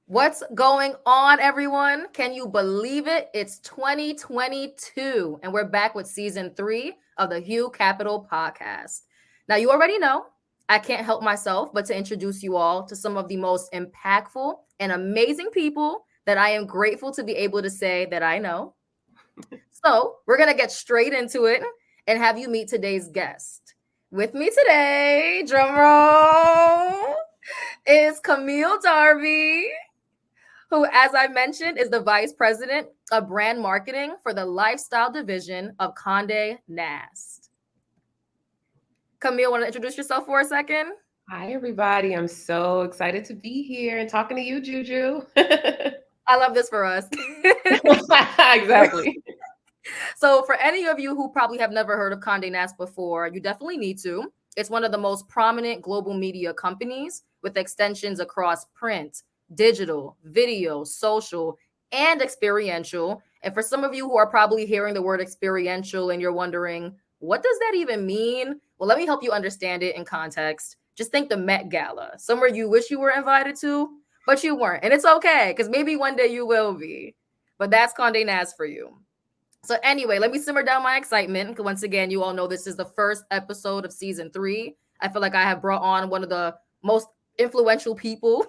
What's going on, everyone? Can you believe it? It's 2022, and we're back with season 3 of the Hugh Capital podcast. Now, you already know I can't help myself but to introduce you all to some of the most impactful and amazing people that I am grateful to be able to say that I know. So, we're going to get straight into it and have you meet today's guest. With me today, drum roll, is Camille Darby, who, as I mentioned, is the vice president of brand marketing for the lifestyle division of Conde Nast. Camille, want to introduce yourself for a second? Hi, everybody. I'm so excited to be here and talking to you, Juju. I love this for us. Exactly. So, for any of you who probably have never heard of Conde Nast before, you definitely need to. It's one of the most prominent global media companies with extensions across print, digital, video, social, and experiential. And for some of you who are probably hearing the word experiential and you're wondering, what does that even mean? Well, let me help you understand it in context. Just think the Met Gala, somewhere you wish you were invited to, but you weren't. And it's okay, because maybe one day you will be. But that's Conde Nast for you. So anyway, let me simmer down my excitement. Once again, you all know this is the first episode of season 3. I feel like I have brought on one of the most influential people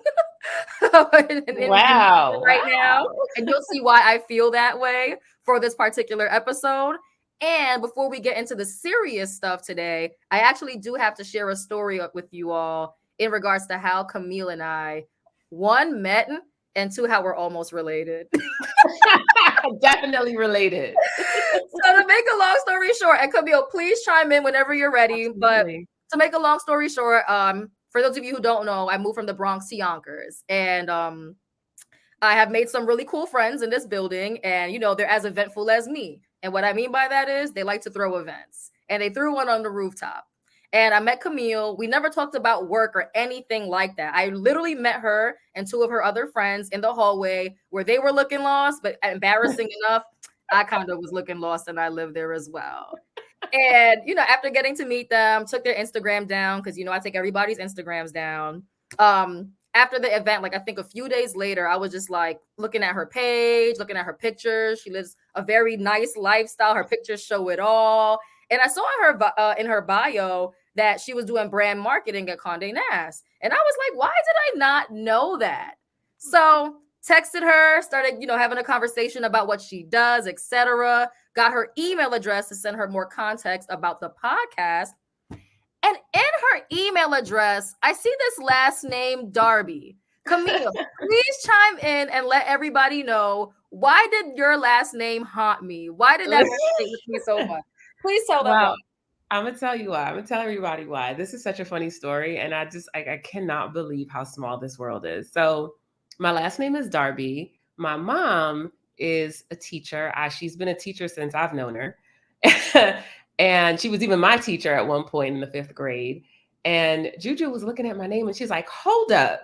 Wow. right now. And you'll see why I feel that way for this particular episode. And before we get into the serious stuff today, I actually do have to share a story with you all in regards to how Camille and I, one, met, and two, how we're almost related. Definitely related. So to make a long story short, and Camille, please chime in whenever you're ready. Absolutely. But to make a long story short, for those of you who don't know, I moved from the Bronx to Yonkers, and I have made some really cool friends in this building, and they're as eventful as me. And what I mean by that is they like to throw events, and they threw one on the rooftop. And I met Camille. We never talked about work or anything like that. I literally met her and two of her other friends in the hallway where they were looking lost, but embarrassing enough, I kind of was looking lost and I lived there as well. And, after getting to meet them, took their Instagram down because, I take everybody's Instagrams down. After the event, like I think a few days later, I was just like looking at her page, looking at her pictures. She lives a very nice lifestyle. Her pictures show it all. And I saw in her bio that she was doing brand marketing at Conde Nast. And I was like, why did I not know that? So texted her, started, having a conversation about what she does, etc. Got her email address to send her more context about the podcast. And in her email address, I see this last name, Darby. Camille, please chime in and let everybody know, why did your last name haunt me? Why did that resonate with me so much? Please tell them why. Well, I'm gonna tell you why. I'm gonna tell everybody why. This is such a funny story, and I cannot believe how small this world is. So, my last name is Darby. My mom is a teacher. She's been a teacher since I've known her, and she was even my teacher at one point in the 5th grade. And Juju was looking at my name, and she's like, "Hold up,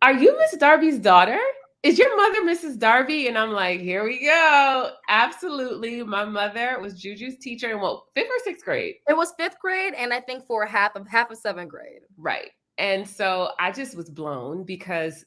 are you Miss Darby's daughter? Is your mother Mrs. Darby?" And I'm like, here we go. Absolutely. My mother was Juju's teacher in 5th or 6th grade? It was 5th grade, and I think for half of 7th grade. Right. And so I just was blown because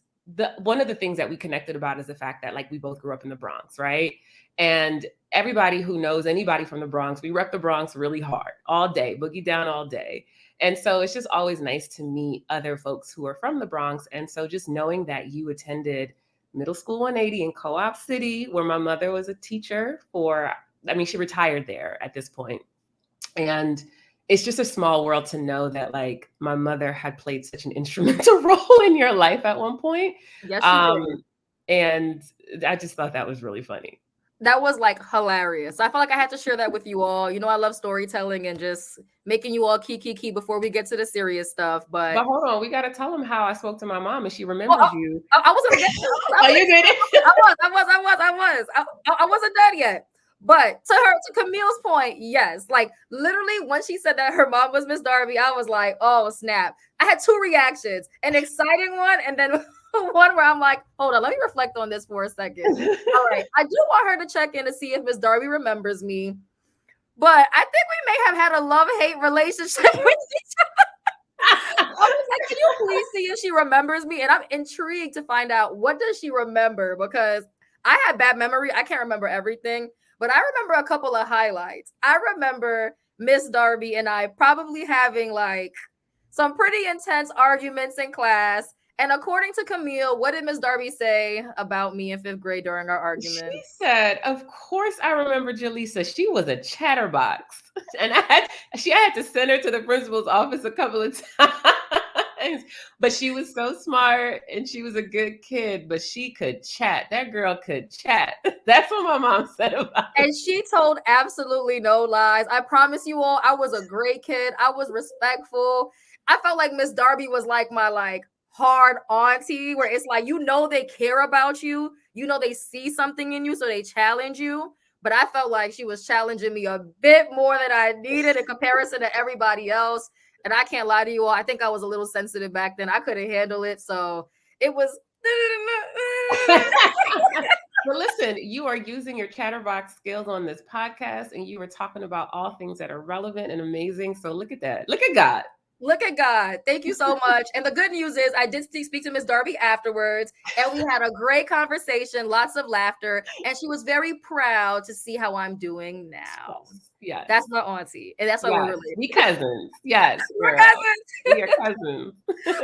one of the things that we connected about is the fact that like we both grew up in the Bronx, right? And everybody who knows anybody from the Bronx, we rep the Bronx really hard all day, boogie down all day. And so it's just always nice to meet other folks who are from the Bronx. And so just knowing that you attended Middle School 180 in Co-op City, where my mother was a teacher she retired there at this point. And it's just a small world to know that like my mother had played such an instrumental role in your life at one point. Yes, she did. And I just thought that was really funny. That was like hilarious. I felt like I had to share that with you all. I love storytelling and just making you all key before we get to the serious stuff. But hold on, we got to tell them how I spoke to my mom and she remembers you. I was gonna get. Oh, you did it. I wasn't done yet. But to Camille's point, yes, like literally when she said that her mom was Miss Darby, I was like, oh snap. I had two reactions, an exciting one, and then one where I'm like, hold on, let me reflect on this for a second. All right, I do want her to check in to see if Miss Darby remembers me, but I think we may have had a love-hate relationship with each other. I was like, Can you please see if she remembers me? And I'm intrigued to find out, what does she remember? Because I have bad memory. I can't remember everything, but I remember a couple of highlights. I remember Miss Darby and I probably having like some pretty intense arguments in class. And according to Camille, what did Miss Darby say about me in fifth grade during our argument? She said, "Of course, I remember Jaleesa. She was a chatterbox, and I had to send her to the principal's office a couple of times. But she was so smart, and she was a good kid. But she could chat. That girl could chat. That's what my mom said about her. And she told absolutely no lies. I promise you all, I was a great kid. I was respectful. I felt like Miss Darby was like my hard auntie, where it's like, they care about you, they see something in you, so they challenge you. But I felt like she was challenging me a bit more than I needed in comparison to everybody else. And I can't lie to you all, I think I was a little sensitive back then. I couldn't handle it, so it was. But listen, you are using your chatterbox skills on this podcast, and you were talking about all things that are relevant and amazing. So look at that. Look at God. Look at God. Thank you so much. And the good news is I did speak to Miss Darby afterwards, and we had a great conversation, lots of laughter, and she was very proud to see how I'm doing now. Yes. That's my auntie, and that's why we're related. We cousins. Yes. We're cousins. We are cousins.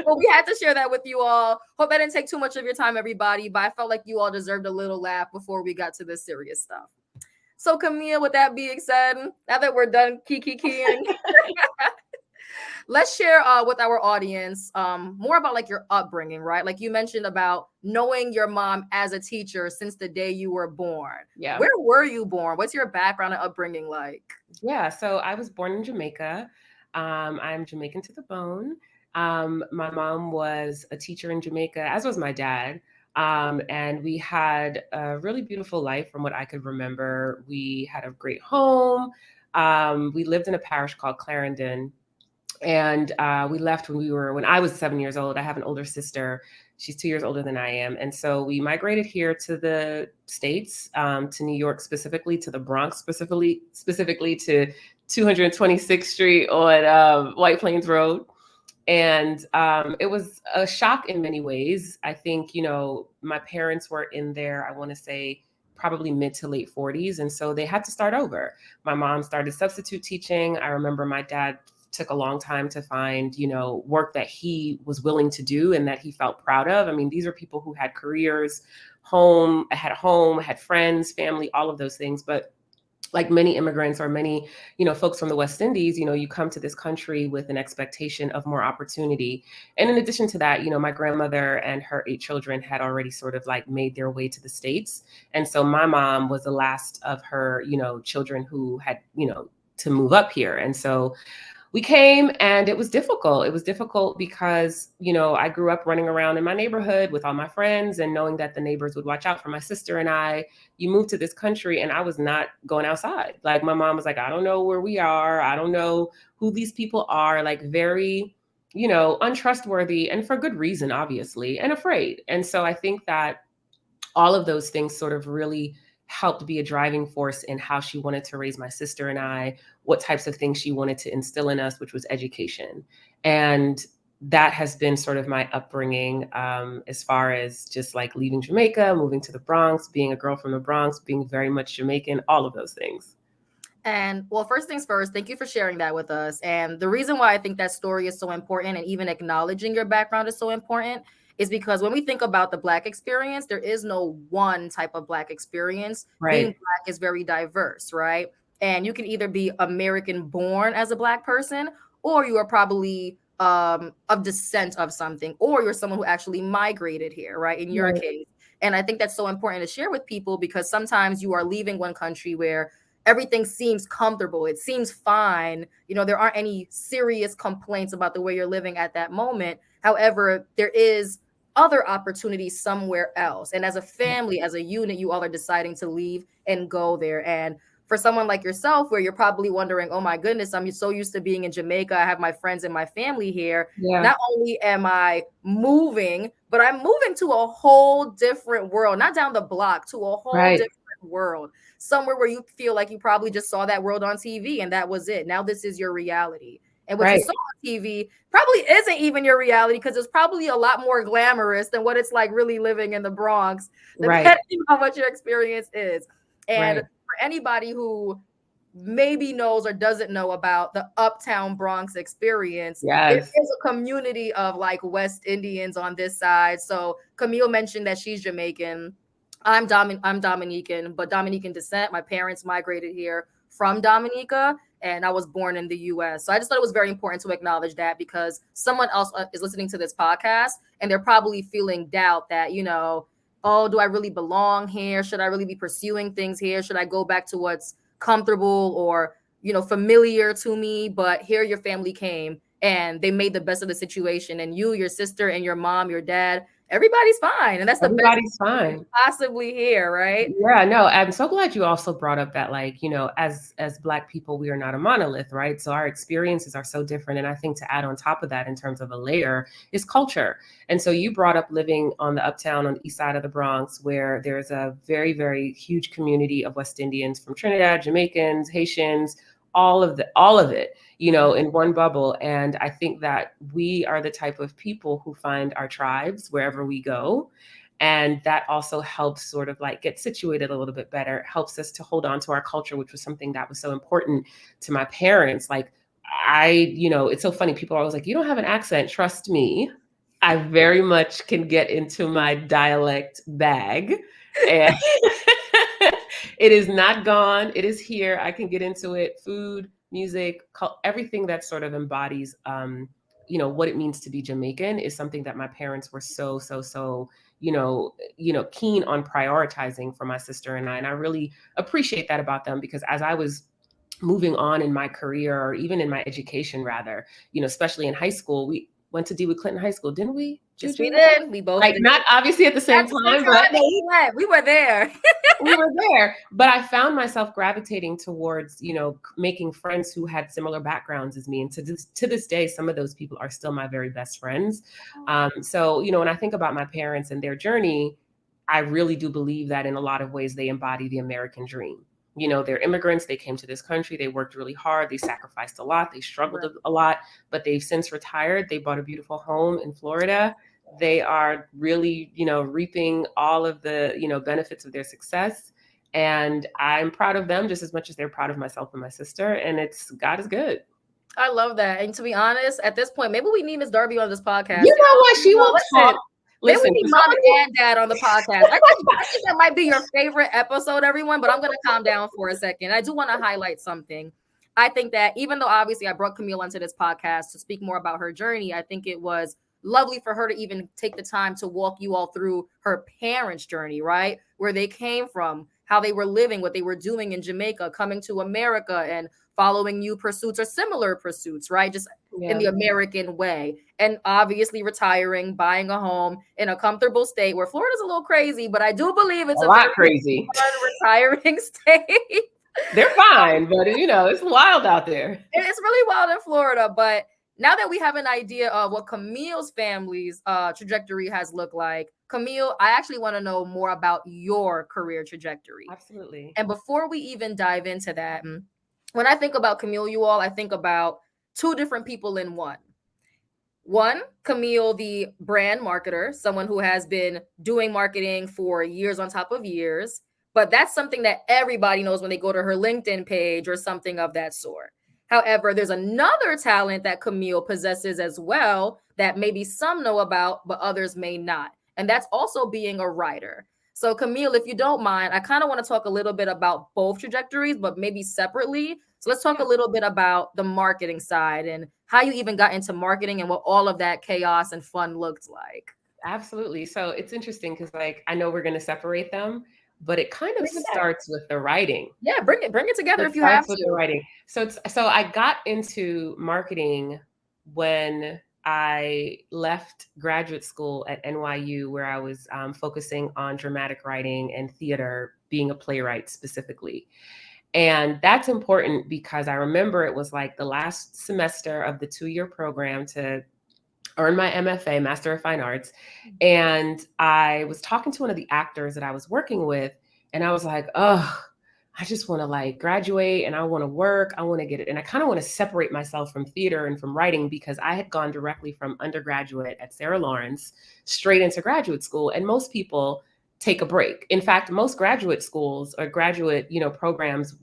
Well, we had to share that with you all. Hope I didn't take too much of your time, everybody, but I felt like you all deserved a little laugh before we got to this serious stuff. So, Camille, with that being said, now that we're done keying, let's share with our audience more about your upbringing, right? Like you mentioned about knowing your mom as a teacher since the day you were born. Yeah. Where were you born? What's your background and upbringing like? Yeah, so I was born in Jamaica. I'm Jamaican to the bone. My mom was a teacher in Jamaica, as was my dad. And we had a really beautiful life from what I could remember. We had a great home. We lived in a parish called Clarendon. And we left when I was 7 years old. I have an older sister. She's 2 years older than I am. And so we migrated here to the States, to New York, specifically to the Bronx, specifically to 226th Street on White Plains Road. And it was a shock in many ways. I think, my parents were in their, I want to say, probably mid to late 40s. And so they had to start over. My mom started substitute teaching. I remember my dad took a long time to find, work that he was willing to do and that he felt proud of. I mean, these are people who had careers, had friends, family, all of those things. But like many immigrants or many, folks from the West Indies, you come to this country with an expectation of more opportunity. And in addition to that, my grandmother and her 8 children had already sort of made their way to the States. And so my mom was the last of her, children who had, to move up here. And so we came, and it was difficult. It was difficult because, I grew up running around in my neighborhood with all my friends and knowing that the neighbors would watch out for my sister and I. You moved to this country and I was not going outside. Like my mom was like, I don't know where we are. I don't know who these people are, very, untrustworthy, and for good reason, obviously, and afraid. And so I think that all of those things sort of really helped be a driving force in how she wanted to raise my sister and I, what types of things she wanted to instill in us, which was education. And that has been sort of my upbringing, as far as just leaving Jamaica, moving to the Bronx, being a girl from the Bronx, being very much Jamaican, all of those things. And well, first things first, thank you for sharing that with us. And the reason why I think that story is so important, and even acknowledging your background is so important, is because when we think about the Black experience, there is no one type of Black experience. Right. Being Black is very diverse, right? And you can either be American born as a Black person, or you are probably of descent of something, or you're someone who actually migrated here, right? In your case. And I think that's so important to share with people, because sometimes you are leaving one country where everything seems comfortable. It seems fine. There aren't any serious complaints about the way you're living at that moment. However, there is other opportunities somewhere else. And as a family, as a unit, you all are deciding to leave and go there. And for someone like yourself, where you're probably wondering, oh my goodness, I'm so used to being in Jamaica. I have my friends and my family here. Yeah. Not only am I moving, but I'm moving to a whole different world, not down the block, to a whole different world, somewhere where you feel like you probably just saw that world on TV and that was it. Now this is your reality. And what you saw on TV probably isn't even your reality, because it's probably a lot more glamorous than what it's like really living in the Bronx, depending on what your experience is. And for anybody who maybe knows or doesn't know about the Uptown Bronx experience, there is a community of like West Indians on this side. So Camille mentioned that she's Jamaican. I'm Dominican, but Dominican descent. My parents migrated here from Dominica, and I was born in the US. So I just thought it was very important to acknowledge that, because someone else is listening to this podcast and they're probably feeling doubt that, you know, oh, do I really belong here? Should I really be pursuing things here? Should I go back to what's comfortable or, you know, familiar to me? But here your family came and they made the best of the situation, and you, your sister, and your mom, your dad, everybody's fine. And that's the everybody's best fine possibly here, right? Yeah, no, I'm so glad you also brought up that, like, you know, as Black people, we are not a monolith, right? So our experiences are so different. And I think to add on top of that, in terms of a layer, is culture. And so you brought up living on the Uptown, on the east side of the Bronx, where there's a very, very huge community of West Indians from Trinidad, Jamaicans, Haitians, all of it, you know, in one bubble. And I think that we are the type of people who find our tribes wherever we go. And that also helps sort of like get situated a little bit better. It helps us to hold on to our culture, which was something that was so important to my parents. Like you know, it's so funny. People are always like, you don't have an accent. Trust me. I very much can get into my dialect bag. And it is not gone. It is here. I can get into it. Food, music, everything that sort of embodies, you know, what it means to be Jamaican is something that my parents were so, you know, keen on prioritizing for my sister and I. And I really appreciate that about them, because as I was moving on in my career, or even in my education rather, you know, especially in high school, we went to DeWitt Clinton High School, didn't we? Yes, we did. We both like did. Not obviously at the same time, but we were there. we were there. But I found myself gravitating towards, you know, making friends who had similar backgrounds as me. And to this day, some of those people are still my very best friends. So, you know, when I think about my parents and their journey, I really do believe that in a lot of ways they embody the American dream. You know, they're immigrants. They came to this country. They worked really hard. They sacrificed a lot. They struggled a lot, but they've since retired. They bought a beautiful home in Florida. They are really, you know, reaping all of the, you know, benefits of their success. And I'm proud of them just as much as they're proud of myself and my sister. And God is good. I love that. And to be honest, at this point, maybe we need Miss Darby on this podcast. You know what? She will talk. Maybe we need mom and dad on the podcast. I think that might be your favorite episode, everyone, but I'm going to calm down for a second. I do want to highlight something. I think that even though obviously I brought Camille onto this podcast to speak more about her journey, I think it was lovely for her to even take the time to walk you all through her parents' journey, right? Where they came from, how they were living, what they were doing in Jamaica, coming to America and following new pursuits or similar pursuits, right? Just in the American way. And obviously retiring, buying a home in a comfortable state where Florida's a little crazy, but I do believe it's a lot crazy retiring state. They're fine, but you know, it's wild out there. It's really wild in Florida. But now that we have an idea of what Camille's family's trajectory has looked like, Camille, I actually want to know more about your career trajectory. Absolutely. And before we even dive into that, when I think about Camille, you all, I think about two different people in one. One, Camille, the brand marketer, someone who has been doing marketing for years on top of years. But that's something that everybody knows when they go to her LinkedIn page or something of that sort. However, there's another talent that Camille possesses as well that maybe some know about, but others may not. And that's also being a writer. So Camille, if you don't mind, I kind of want to talk a little bit about both trajectories, but maybe separately. So let's talk a little bit about the marketing side and how you even got into marketing and what all of that chaos and fun looked like. Absolutely. So it's interesting because, like, I know we're going to separate them, but it kind of starts with the writing. Yeah, bring it together if you have to. The writing. So I got into marketing when I left graduate school at NYU, where I was focusing on dramatic writing and theater, being a playwright specifically. And that's important because I remember it was like the last semester of the 2-year program to earn my MFA, Master of Fine Arts. And I was talking to one of the actors that I was working with, and I was like, oh, I just want to like graduate and I want to work. I want to get it. And I kind of want to separate myself from theater and from writing because I had gone directly from undergraduate at Sarah Lawrence straight into graduate school. And most people take a break. In fact, most graduate schools or graduate, programs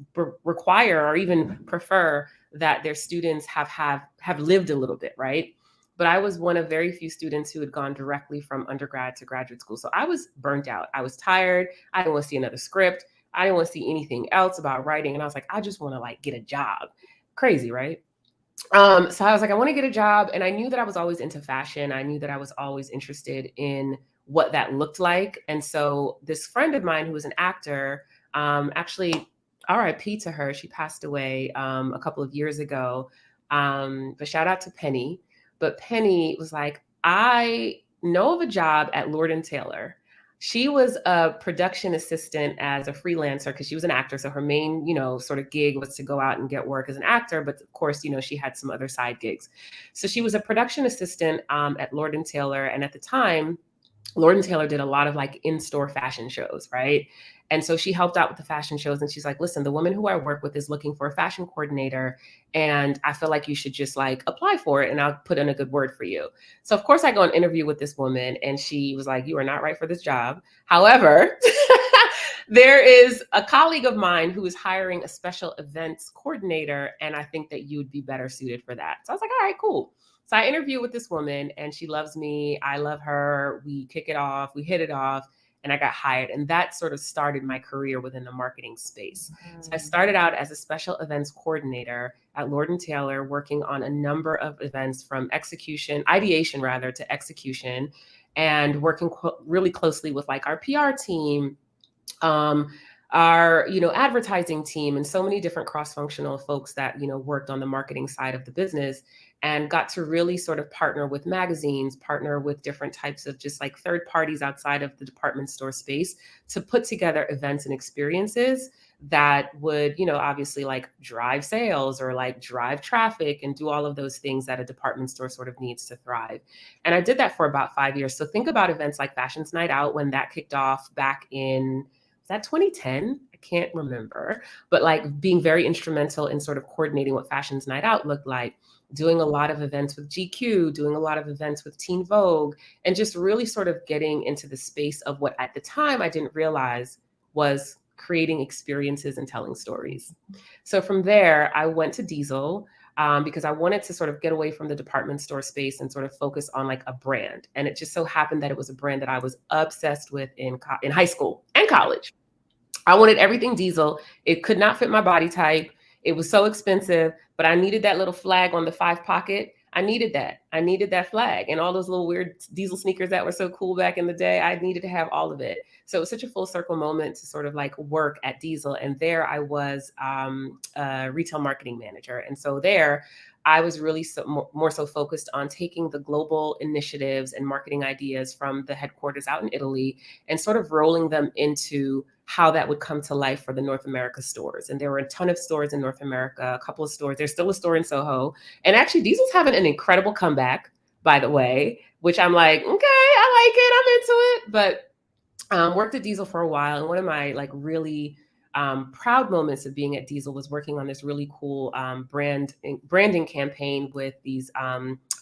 require or even prefer that their students have lived a little bit, right? But I was one of very few students who had gone directly from undergrad to graduate school. So I was burnt out. I was tired. I didn't want to see another script. I didn't want to see anything else about writing. And I was like, I just want to like get a job. Crazy, right? So I was like, I want to get a job. And I knew that I was always into fashion. I knew that I was always interested in what that looked like. And so this friend of mine who was an actor, actually, RIP to her, she passed away a couple of years ago. But shout out to Penny. But Penny was like, I know of a job at Lord & Taylor. She was a production assistant as a freelancer because she was an actor. So her main, sort of gig was to go out and get work as an actor. But of course, she had some other side gigs. So she was a production assistant at Lord & Taylor. And at the time, Lord & Taylor did a lot of like in-store fashion shows, right? And so she helped out with the fashion shows. And she's like, listen, the woman who I work with is looking for a fashion coordinator. And I feel like you should just like apply for it and I'll put in a good word for you. So of course I go and interview with this woman and she was like, you are not right for this job. However, there is a colleague of mine who is hiring a special events coordinator. And I think that you would be better suited for that. So I was like, all right, cool. So I interview with this woman and she loves me. I love her. We kick it off. We hit it off. And I got hired. And that sort of started my career within the marketing space. So I started out as a special events coordinator at Lord & Taylor, working on a number of events from ideation rather, to execution, and working really closely with like our PR team, our advertising team, and so many different cross-functional folks that worked on the marketing side of the business, and got to really sort of partner with magazines, partner with different types of just like third parties outside of the department store space to put together events and experiences that would obviously like drive sales or like drive traffic and do all of those things that a department store sort of needs to thrive. And I did that for about 5 years. So think about events like Fashion's Night Out when that kicked off back in, was that 2010? I can't remember, but like being very instrumental in sort of coordinating what Fashion's Night Out looked like, doing a lot of events with GQ, doing a lot of events with Teen Vogue, and just really sort of getting into the space of what at the time I didn't realize was creating experiences and telling stories. So from there, I went to Diesel because I wanted to sort of get away from the department store space and sort of focus on like a brand. And it just so happened that it was a brand that I was obsessed with in high school and college. I wanted everything Diesel. It could not fit my body type. It was so expensive, but I needed that little flag on the 5 pocket. I needed that. I needed that flag and all those little weird Diesel sneakers that were so cool back in the day. I needed to have all of it. So it was such a full circle moment to sort of like work at Diesel. And there I was a retail marketing manager. And so there I was really more so focused on taking the global initiatives and marketing ideas from the headquarters out in Italy and sort of rolling them into how that would come to life for the North America stores. And there were a ton of stores in North America, a couple of stores. There's still a store in Soho. And actually Diesel's having an incredible comeback, by the way, which I'm like, okay, I like it. I'm into it. But worked at Diesel for a while. And one of my like really proud moments of being at Diesel was working on this really cool branding campaign with these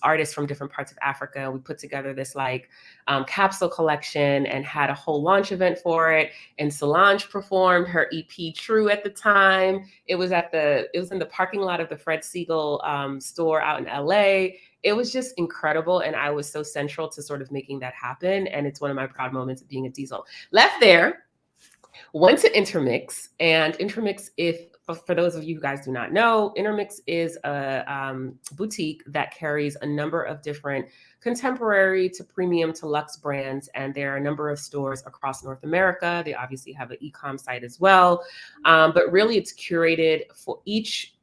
artists from different parts of Africa. We put together this like capsule collection and had a whole launch event for it. And Solange performed her EP True at the time. It was in the parking lot of the Fred Siegel store out in LA. It was just incredible. And I was so central to sort of making that happen. And it's one of my proud moments of being at Diesel. Left there, went to Intermix, and Intermix, for those of you who guys do not know, Intermix is a boutique that carries a number of different contemporary to premium to luxe brands. And there are a number of stores across North America. They obviously have an e-com site as well. But really it's curated for each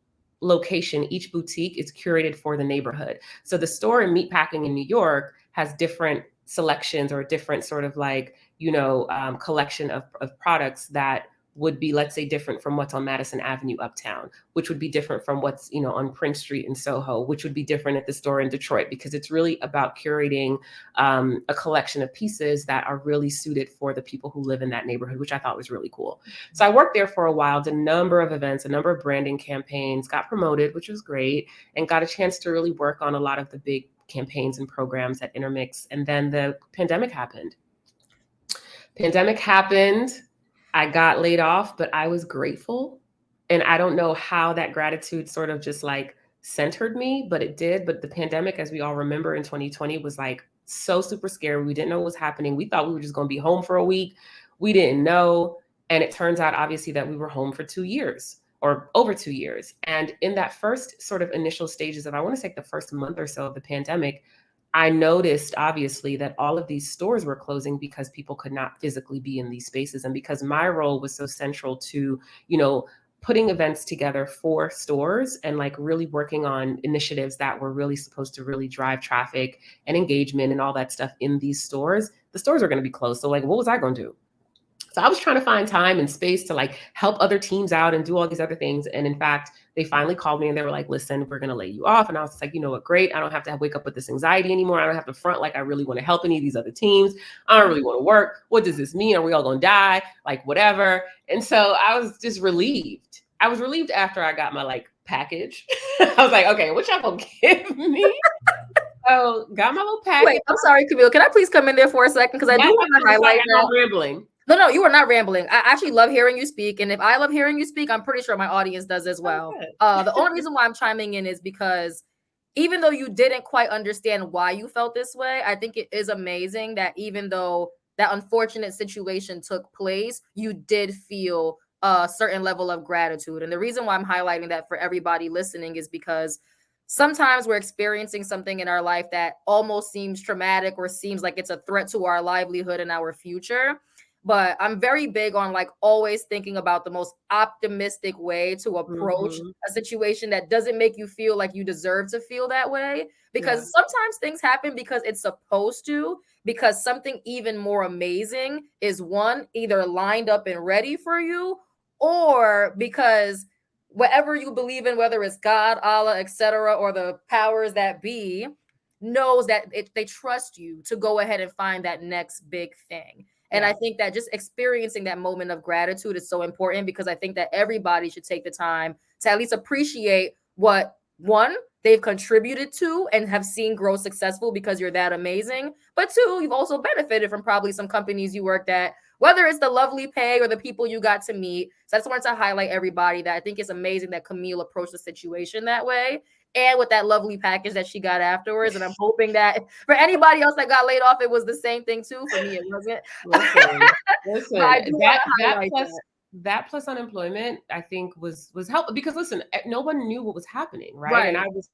location, each boutique is curated for the neighborhood. So the store in Meatpacking in New York has different selections or different sort of like, collection of products that would be, let's say, different from what's on Madison Avenue uptown, which would be different from what's, on Prince Street in Soho, which would be different at the store in Detroit, because it's really about curating a collection of pieces that are really suited for the people who live in that neighborhood, which I thought was really cool. So I worked there for a while, did a number of events, a number of branding campaigns, got promoted, which was great, and got a chance to really work on a lot of the big campaigns and programs at Intermix. And then the pandemic happened. I got laid off, but I was grateful. And I don't know how that gratitude sort of just like centered me, but it did. But the pandemic, as we all remember, in 2020 was like so super scary. We didn't know what was happening. We thought we were just going to be home for a week. We didn't know. And it turns out, obviously, that we were home for 2 years or over 2 years. And in that first sort of initial stages of, I want to say the first month or so of the pandemic, I noticed, obviously, that all of these stores were closing because people could not physically be in these spaces. And because my role was so central to, putting events together for stores and like really working on initiatives that were really supposed to really drive traffic and engagement and all that stuff in these stores, the stores are going to be closed. So like, what was I going to do? So I was trying to find time and space to like help other teams out and do all these other things. And in fact, they finally called me and they were like, listen, we're going to lay you off. And I was just like, you know what, great. I don't have to wake up with this anxiety anymore. I don't have to front like I really want to help any of these other teams. I don't really want to work. What does this mean? Are we all going to die? Like whatever. And so I was just relieved. I was relieved after I got my like package. I was like, okay, what y'all going to give me? So got my little package. Wait, I'm sorry, Camille. Can I please come in there for a second? Because I do want to highlight that. I'm rambling. No, you are not rambling. I actually love hearing you speak. And if I love hearing you speak, I'm pretty sure my audience does as well. The only reason why I'm chiming in is because even though you didn't quite understand why you felt this way, I think it is amazing that even though that unfortunate situation took place, you did feel a certain level of gratitude. And the reason why I'm highlighting that for everybody listening is because sometimes we're experiencing something in our life that almost seems traumatic or seems like it's a threat to our livelihood and our future. But I'm very big on like always thinking about the most optimistic way to approach a situation that doesn't make you feel like you deserve to feel that way. Because sometimes things happen because it's supposed to, because something even more amazing is one, either lined up and ready for you, or because whatever you believe in, whether it's God, Allah, etc., or the powers that be, knows that they trust you to go ahead and find that next big thing. And I think that just experiencing that moment of gratitude is so important, because I think that everybody should take the time to at least appreciate what, one, they've contributed to and have seen grow successful because you're that amazing. But two, you've also benefited from probably some companies you worked at, whether it's the lovely pay or the people you got to meet. So I just wanted to highlight everybody that I think it's amazing that Camille approached the situation that way, and with that lovely package that she got afterwards. And I'm hoping that for anybody else that got laid off, it was the same thing too. For me, it wasn't. Listen, that plus unemployment, I think was helpful, because listen, no one knew what was happening, right? And I was,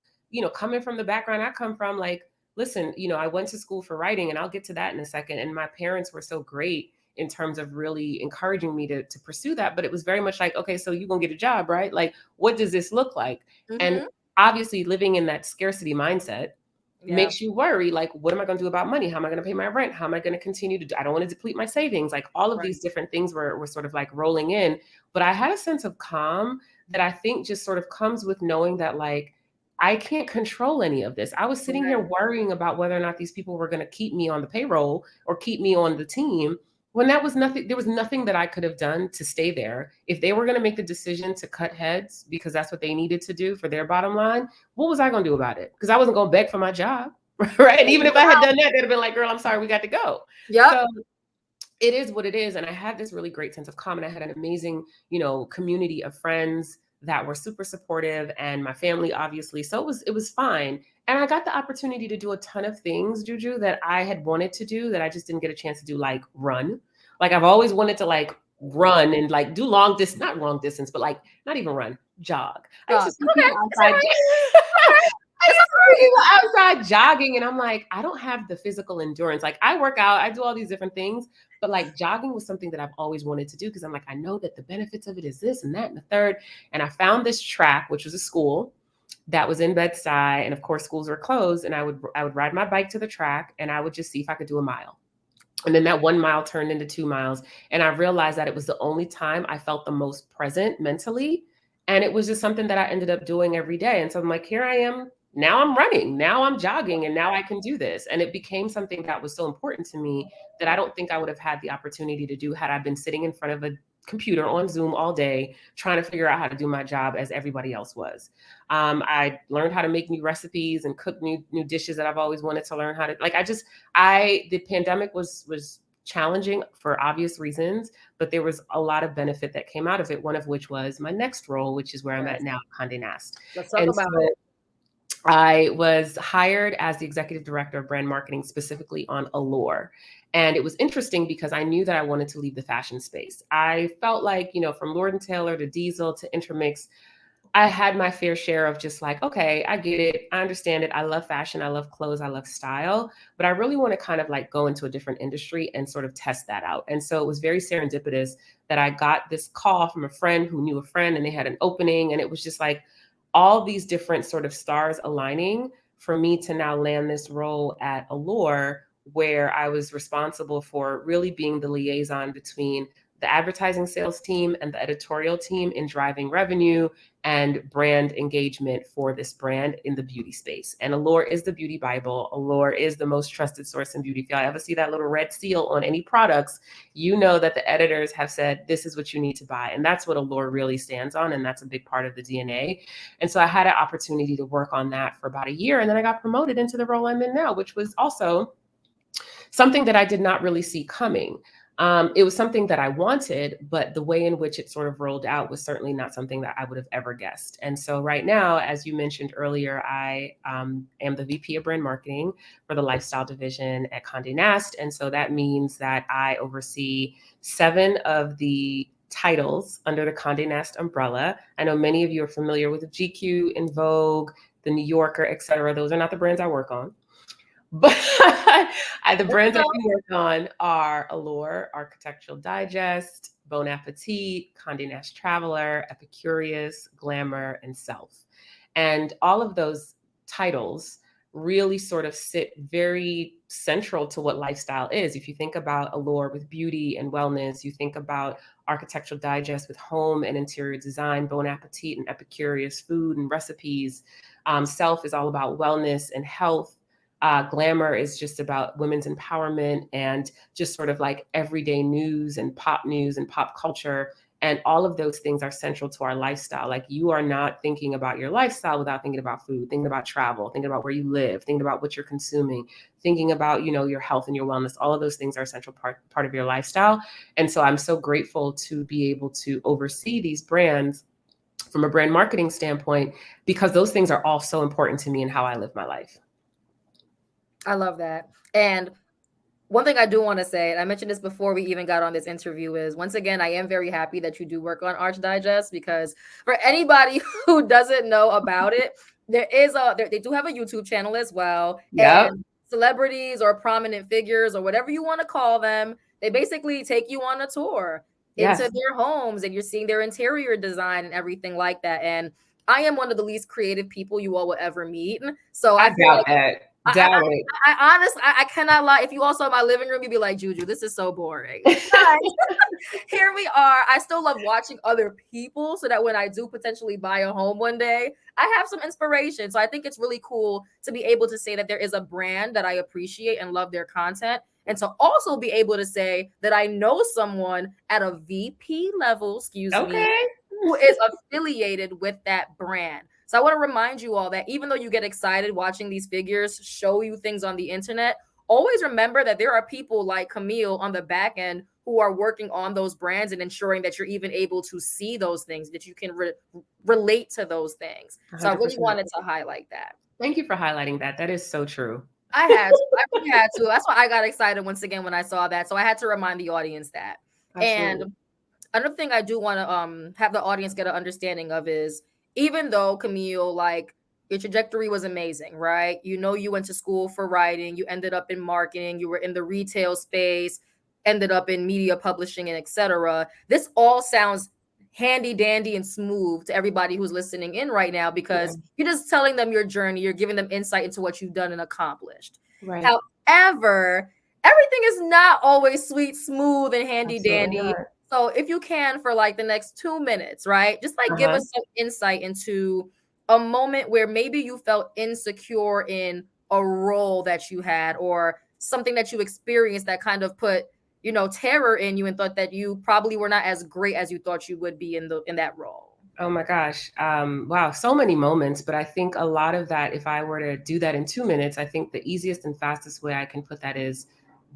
coming from the background I come from, like, listen, I went to school for writing, and I'll get to that in a second. And my parents were so great in terms of really encouraging me to pursue that. But it was very much like, okay, so you're gonna get a job, right? Like, what does this look like? And obviously living in that scarcity mindset makes you worry, like, what am I going to do about money? How am I going to pay my rent? How am I going to continue to do? I don't want to deplete my savings. Like all of these different things were sort of like rolling in. But I had a sense of calm that I think just sort of comes with knowing that, like, I can't control any of this. I was sitting here worrying about whether or not these people were going to keep me on the payroll or keep me on the team, when that was nothing. There was nothing that I could have done to stay there. If they were going to make the decision to cut heads because that's what they needed to do for their bottom line, what was I going to do about it? Because I wasn't going to beg for my job, right? And even if I had done that, they'd have been like, girl, I'm sorry, we got to go. So it is what it is. And I had this really great sense of calm, and I had an amazing, community of friends that were super supportive, and my family, obviously. So it was fine. And I got the opportunity to do a ton of things, Juju, that I had wanted to do that I just didn't get a chance to do, like run. Like I've always wanted to like run and like do long distance, not long distance, but like not even run, jog. I used to see people outside. Outside jogging, and I'm like, I don't have the physical endurance. Like I work out, I do all these different things, but like jogging was something that I've always wanted to do, because I'm like, I know that the benefits of it is this and that and the third. And I found this track, which was a school that was in Bed-Stuy, and of course schools were closed, and I would ride my bike to the track, and I would just see if I could do a mile. And then that 1 mile turned into 2 miles. And I realized that it was the only time I felt the most present mentally. And it was just something that I ended up doing every day. And so I'm like, here I am. Now I'm running. Now I'm jogging. And now I can do this. And it became something that was so important to me that I don't think I would have had the opportunity to do had I been sitting in front of a computer on Zoom all day trying to figure out how to do my job as everybody else was. I learned how to make new recipes and cook new dishes that I've always wanted to learn how to, like, the pandemic was challenging for obvious reasons, but there was a lot of benefit that came out of it. One of which was my next role, which is where I'm at now, Conde Nast. Let's talk And about so it. I was hired as the executive director of brand marketing, specifically on Allure. And it was interesting because I knew that I wanted to leave the fashion space. I felt like, from Lord & Taylor to Diesel to Intermix, I had my fair share of just like, okay, I get it. I understand it. I love fashion. I love clothes. I love style. But I really want to kind of like go into a different industry and sort of test that out. And so it was very serendipitous that I got this call from a friend who knew a friend, and they had an opening. And it was just like all these different sort of stars aligning for me to now land this role at Allure, where I was responsible for really being the liaison between the advertising sales team and the editorial team in driving revenue and brand engagement for this brand in the beauty space. And Allure is the beauty Bible. Allure is the most trusted source in beauty. If y'all ever see that little red seal on any products, you know that the editors have said, this is what you need to buy. And that's what Allure really stands on. And that's a big part of the DNA. And so I had an opportunity to work on that for about a year. And then I got promoted into the role I'm in now, which was also something that I did not really see coming. It was something that I wanted, but the way in which it sort of rolled out was certainly not something that I would have ever guessed. And so right now, as you mentioned earlier, I am the VP of brand marketing for the lifestyle division at Conde Nast. And so that means that I oversee 7 of the titles under the Conde Nast umbrella. I know many of you are familiar with GQ, In Vogue, The New Yorker, et cetera. Those are not the brands I work on. But the brands that we work on are Allure, Architectural Digest, Bon Appetit, Conde Nast Traveler, Epicurious, Glamour, and Self. And all of those titles really sort of sit very central to what lifestyle is. If you think about Allure with beauty and wellness, you think about Architectural Digest with home and interior design, Bon Appetit and Epicurious food and recipes. Self is all about wellness and health. Glamour is just about women's empowerment and just sort of like everyday news and pop culture. And all of those things are central to our lifestyle. Like, you are not thinking about your lifestyle without thinking about food, thinking about travel, thinking about where you live, thinking about what you're consuming, thinking about, your health and your wellness. All of those things are a central part of your lifestyle. And so I'm so grateful to be able to oversee these brands from a brand marketing standpoint, because those things are all so important to me in how I live my life. I love that. And one thing I do want to say, and I mentioned this before we even got on this interview, is once again, I am very happy that you do work on Arch Digest, because for anybody who doesn't know about it, they do have a YouTube channel as well. Yep. And celebrities or prominent figures or whatever you want to call them, they basically take you on a tour into their homes, and you're seeing their interior design and everything like that. And I am one of the least creative people you all will ever meet. So I feel doubt like that. Doubt it. I honestly, I cannot lie. If you all saw my living room, you'd be like, Juju, this is so boring. Here we are. I still love watching other people, so that when I do potentially buy a home one day, I have some inspiration. So I think it's really cool to be able to say that there is a brand that I appreciate and love their content, and to also be able to say that I know someone at a VP level, me, who is affiliated with that brand. So I want to remind you all that even though you get excited watching these figures show you things on the internet, always remember that there are people like Camille on the back end who are working on those brands and ensuring that you're even able to see those things, that you can relate to those things. 100%. So I really wanted to highlight that. Thank you for highlighting that. That is so true. I really had to. That's why I got excited once again when I saw that. So I had to remind the audience that. Absolutely. And another thing I do want to have the audience get an understanding of is, even though, Camille, like, your trajectory was amazing, right? You went to school for writing, you ended up in marketing, you were in the retail space, ended up in media publishing, and etc. This all sounds handy dandy and smooth to everybody who's listening in right now, because you're just telling them your journey, you're giving them insight into what you've done and accomplished. Right. However, everything is not always sweet, smooth, and handy Absolutely dandy. not. So if you can, for like the next 2 minutes, right, just like give Uh-huh. us some insight into a moment where maybe you felt insecure in a role that you had, or something that you experienced that kind of put, terror in you, and thought that you probably were not as great as you thought you would be in that role. Oh my gosh. Wow, so many moments. But I think a lot of that, if I were to do that in 2 minutes, I think the easiest and fastest way I can put that is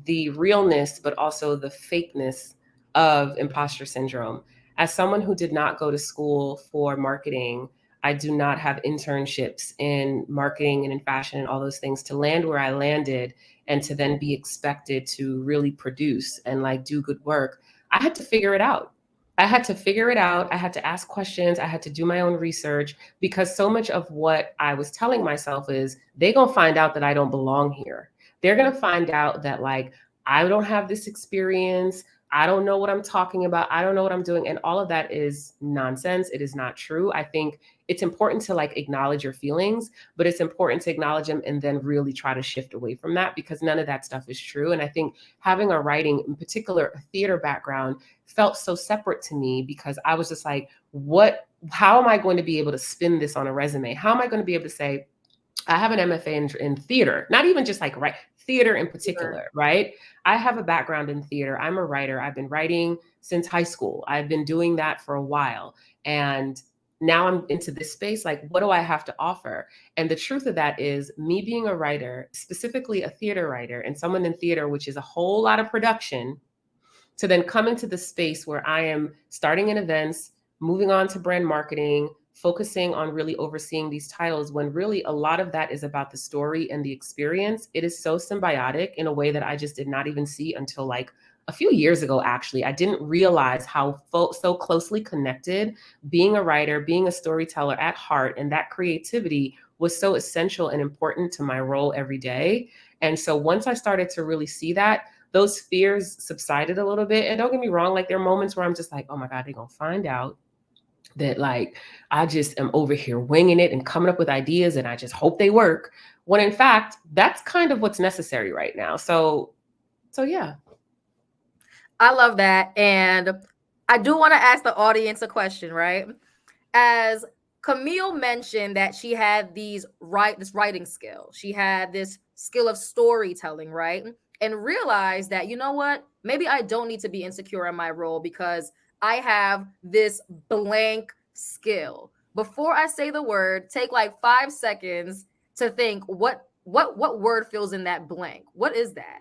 the realness, but also the fakeness of imposter syndrome. As someone who did not go to school for marketing, I do not have internships in marketing and in fashion and all those things to land where I landed and to then be expected to really produce and like do good work. I had to figure it out. I had to figure it out. I had to ask questions. I had to do my own research because so much of what I was telling myself is they going to find out that I don't belong here. They're going to find out that like I don't have this experience. I don't know what I'm talking about. I don't know what I'm doing. And all of that is nonsense. It is not true. I think it's important to like acknowledge your feelings, but it's important to acknowledge them and then really try to shift away from that because none of that stuff is true. And I think having a writing, in particular, a theater background, felt so separate to me because I was just like, how am I going to be able to spin this on a resume? How am I going to be able to say, I have an MFA in theater, not even just like theater in Sure. particular, right? I have a background in theater. I'm a writer. I've been writing since high school. I've been doing that for a while. And now I'm into this space. Like, what do I have to offer? And the truth of that is, me being a writer, specifically a theater writer, and someone in theater, which is a whole lot of production, to then come into the space where I am starting in events, moving on to brand marketing, focusing on really overseeing these titles when really a lot of that is about the story and the experience. It is so symbiotic in a way that I just did not even see until like a few years ago, actually. I didn't realize how so closely connected being a writer, being a storyteller at heart, and that creativity was so essential and important to my role every day. And so once I started to really see that, those fears subsided a little bit. And don't get me wrong, like there are moments where I'm just like, oh my God, they're gonna find out that like I just am over here winging it and coming up with ideas and I just hope they work. When in fact, that's kind of what's necessary right now. So yeah. I love that. And I do want to ask the audience a question, right? As Camille mentioned that she had this writing skill. She had this skill of storytelling, right? And realized that, you know what? Maybe I don't need to be insecure in my role because I have this blank skill. Before I say the word, take like 5 seconds to think what word fills in that blank. What is that?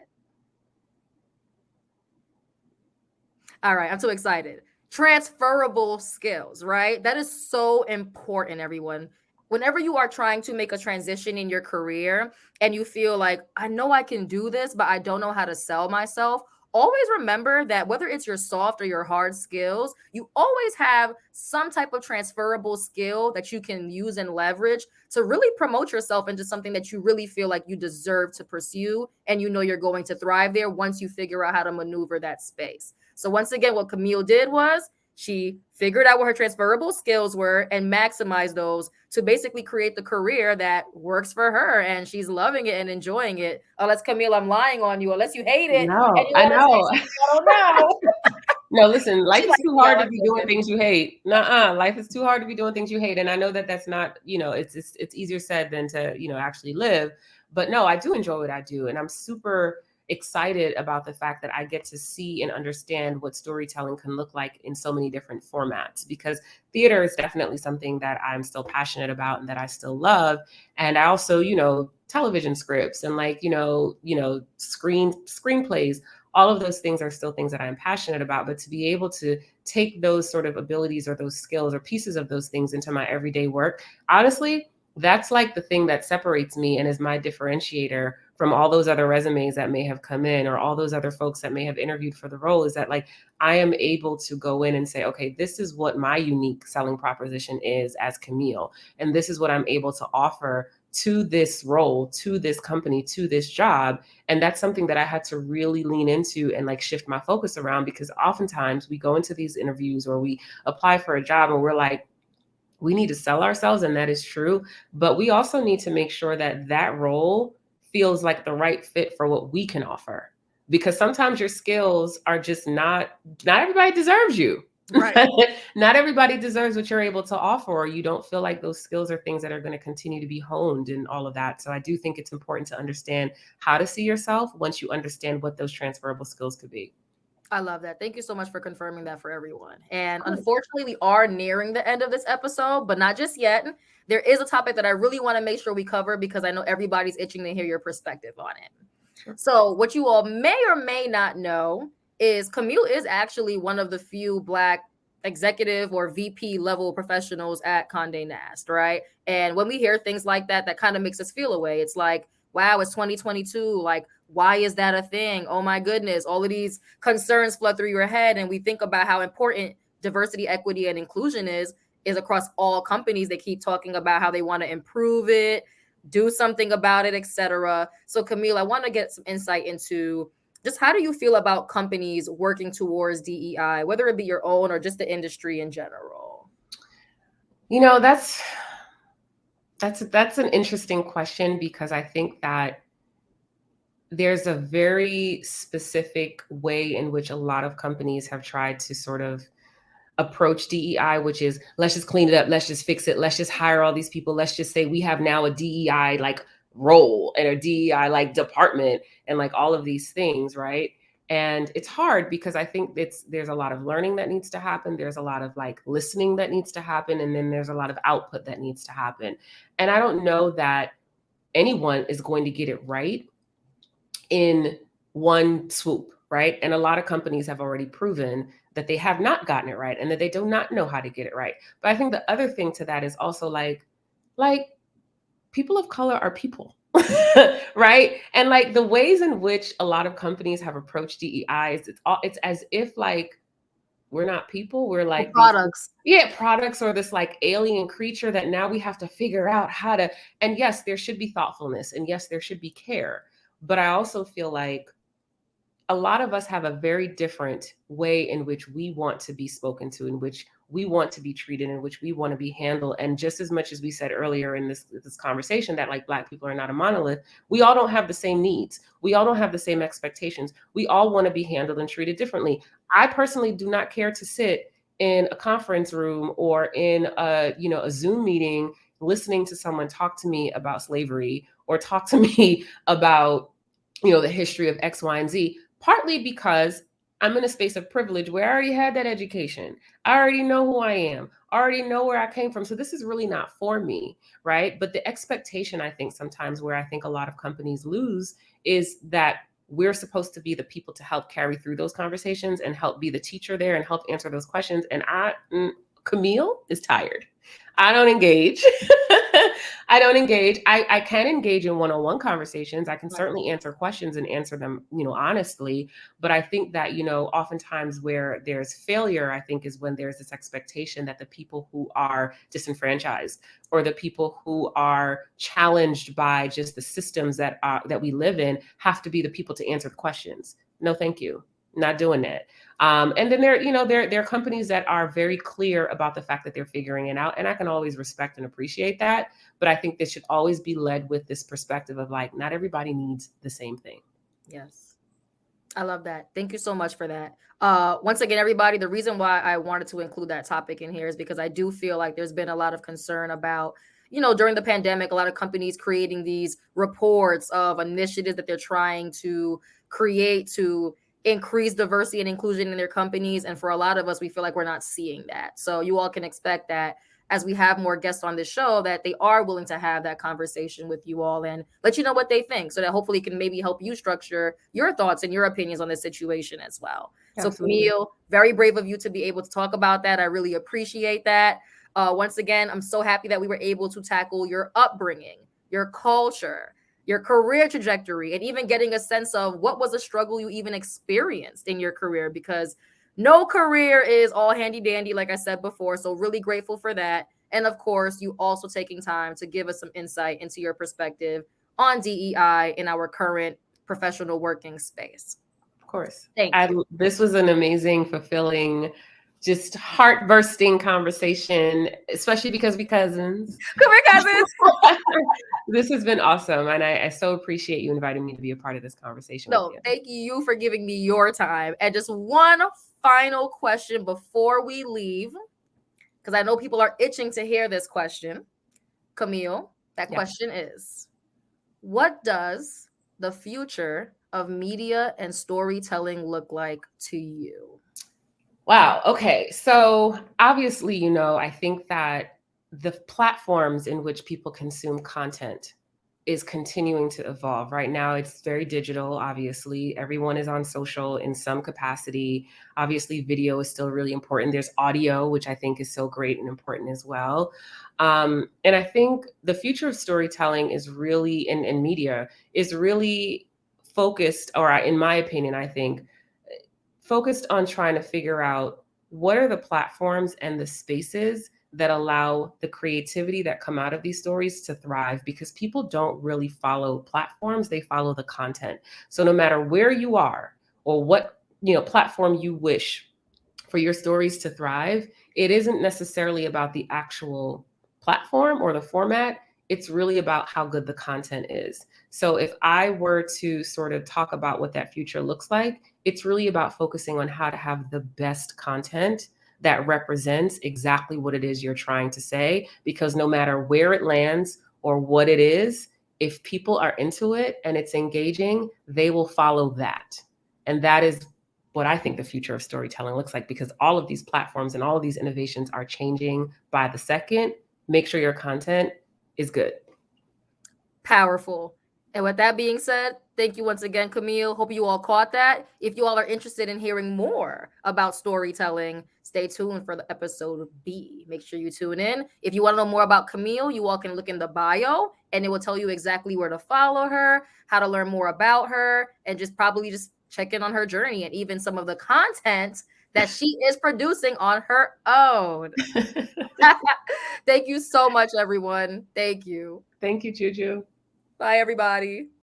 All right, I'm too excited. Transferable skills, right? That is so important, everyone. Whenever you are trying to make a transition in your career and you feel like, I know I can do this, but I don't know how to sell myself, always remember that whether it's your soft or your hard skills, you always have some type of transferable skill that you can use and leverage to really promote yourself into something that you really feel like you deserve to pursue. And you know you're going to thrive there once you figure out how to maneuver that space. So once again, what Camille did was she figured out what her transferable skills were and maximized those to basically create the career that works for her. And she's loving it and enjoying it. Unless, Camille, I'm lying on you. Unless you hate it and No, you I want to say know. something I don't know. No, listen, life She is likes too me. I hard to like be doing listen. things you hate. Nuh-uh. Life is too hard to be doing things you hate. And I know that that's not, it's easier said than to, actually live. But no, I do enjoy what I do. And I'm super excited about the fact that I get to see and understand what storytelling can look like in so many different formats, because theater is definitely something that I'm still passionate about and that I still love. And I also, television scripts and like, screenplays, all of those things are still things that I'm passionate about. But to be able to take those sort of abilities or those skills or pieces of those things into my everyday work, honestly, that's like the thing that separates me and is my differentiator from all those other resumes that may have come in or all those other folks that may have interviewed for the role, is that like I am able to go in and say, okay, this is what my unique selling proposition is as Camille. And this is what I'm able to offer to this role, to this company, to this job. And that's something that I had to really lean into and like shift my focus around, because oftentimes we go into these interviews or we apply for a job and we're like, we need to sell ourselves. And that is true. But we also need to make sure that that role feels like the right fit for what we can offer. because sometimes your skills are just not everybody deserves you. Right. Not everybody deserves what you're able to offer, or you don't feel like those skills are things that are going to continue to be honed and all of that. So I do think it's important to understand how to see yourself once you understand what those transferable skills could be. I love that. Thank you so much for confirming that for everyone. And unfortunately, we are nearing the end of this episode, but not just yet. There is a topic that I really want to make sure we cover because I know everybody's itching to hear your perspective on it. Sure. So, what you all may or may not know is Camille is actually one of the few Black executive or VP level professionals at Conde Nast, right? And when we hear things like that, that kind of makes us feel away. It's like, wow, it's 2022. Like, why is that a thing? Oh my goodness. All of these concerns flood through your head. And we think about how important diversity, equity, and inclusion is across all companies. They keep talking about how they want to improve it, do something about it, etc. So Camille, I want to get some insight into just how do you feel about companies working towards DEI, whether it be your own or just the industry in general? You know, that's an interesting question, because I think that there's a very specific way in which a lot of companies have tried to sort of approach DEI, which is, let's just clean it up, let's just fix it, let's just hire all these people, let's just say we have now a DEI like role and a DEI like department and like all of these things, right? And it's hard because I think there's a lot of learning that needs to happen. There's a lot of like listening that needs to happen. And then there's a lot of output that needs to happen. And I don't know that anyone is going to get it right in one swoop, right? And a lot of companies have already proven that they have not gotten it right and that they do not know how to get it right. But I think the other thing to that is also like people of color are people, right? And like the ways in which a lot of companies have approached DEI is it's as if like we're not people, we're like products. Products, or this like alien creature that now we have to figure out how to. And yes, there should be thoughtfulness, and yes, there should be care. But I also feel like a lot of us have a very different way in which we want to be spoken to, in which we want to be treated, in which we want to be handled. And just as much as we said earlier in this conversation that like Black people are not a monolith, we all don't have the same needs. We all don't have the same expectations. We all want to be handled and treated differently. I personally do not care to sit in a conference room or in a Zoom meeting listening to someone talk to me about slavery or talk to me about the history of X, Y, and Z, partly because I'm in a space of privilege where I already had that education. I already know who I am. I already know where I came from. So this is really not for me, right? But the expectation, I think sometimes where I think a lot of companies lose is that we're supposed to be the people to help carry through those conversations and help be the teacher there and help answer those questions. And Camille is tired. I don't engage. I don't engage. I can engage in one-on-one conversations. I can certainly answer questions and answer them, honestly. But I think that, oftentimes where there's failure, I think is when there's this expectation that the people who are disenfranchised or the people who are challenged by just the systems that we live in have to be the people to answer the questions. No, thank you. Not doing that. And then there are companies that are very clear about the fact that they're figuring it out. And I can always respect and appreciate that. But I think this should always be led with this perspective of like, not everybody needs the same thing. Yes. I love that. Thank you so much for that. Once again, everybody, the reason why I wanted to include that topic in here is because I do feel like there's been a lot of concern about, during the pandemic, a lot of companies creating these reports of initiatives that they're trying to create to increase diversity and inclusion in their companies. And for a lot of us, we feel like we're not seeing that. So you all can expect that as we have more guests on this show, that they are willing to have that conversation with you all and let you know what they think, so that hopefully can maybe help you structure your thoughts and your opinions on this situation as well. Absolutely. So Camille, very brave of you to be able to talk about that. I really appreciate that. Once again, I'm so happy that we were able to tackle your upbringing, your culture, your career trajectory, and even getting a sense of what was a struggle you even experienced in your career, because no career is all handy dandy, like I said before. So really grateful for that. And of course, you also taking time to give us some insight into your perspective on DEI in our current professional working space. Of course. Thank you. This was an amazing, fulfilling just heart bursting conversation, especially because we cousins. Come here, cousins. This has been awesome. And I so appreciate you inviting me to be a part of this conversation with No, you. thank you for giving me your time. And just one final question before we leave, because I know people are itching to hear this question. Camille, that question is, what does the future of media and storytelling look like to you? Wow. Okay. So obviously, I think that the platforms in which people consume content is continuing to evolve. Right now, it's very digital, obviously. Everyone is on social in some capacity. Obviously, video is still really important. There's audio, which I think is so great and important as well. And I think the future of storytelling is really, in media, is really focused, or in my opinion, I think, focused on trying to figure out what are the platforms and the spaces that allow the creativity that come out of these stories to thrive, because people don't really follow platforms, they follow the content. So no matter where you are or what platform you wish for your stories to thrive, it isn't necessarily about the actual platform or the format. It's really about how good the content is. So if I were to sort of talk about what that future looks like, it's really about focusing on how to have the best content that represents exactly what it is you're trying to say. Because no matter where it lands or what it is, if people are into it and it's engaging, they will follow that. And that is what I think the future of storytelling looks like, because all of these platforms and all of these innovations are changing by the second. Make sure your content is good. Powerful. And with that being said, thank you once again, Camille. Hope you all caught that. If you all are interested in hearing more about storytelling, stay tuned for the episode B. Make sure you tune in. If you want to know more about Camille, you all can look in the bio and it will tell you exactly where to follow her, how to learn more about her, and just probably just check in on her journey and even some of the content that she is producing on her own. Thank you so much, everyone. Thank you. Thank you, Juju. Bye, everybody.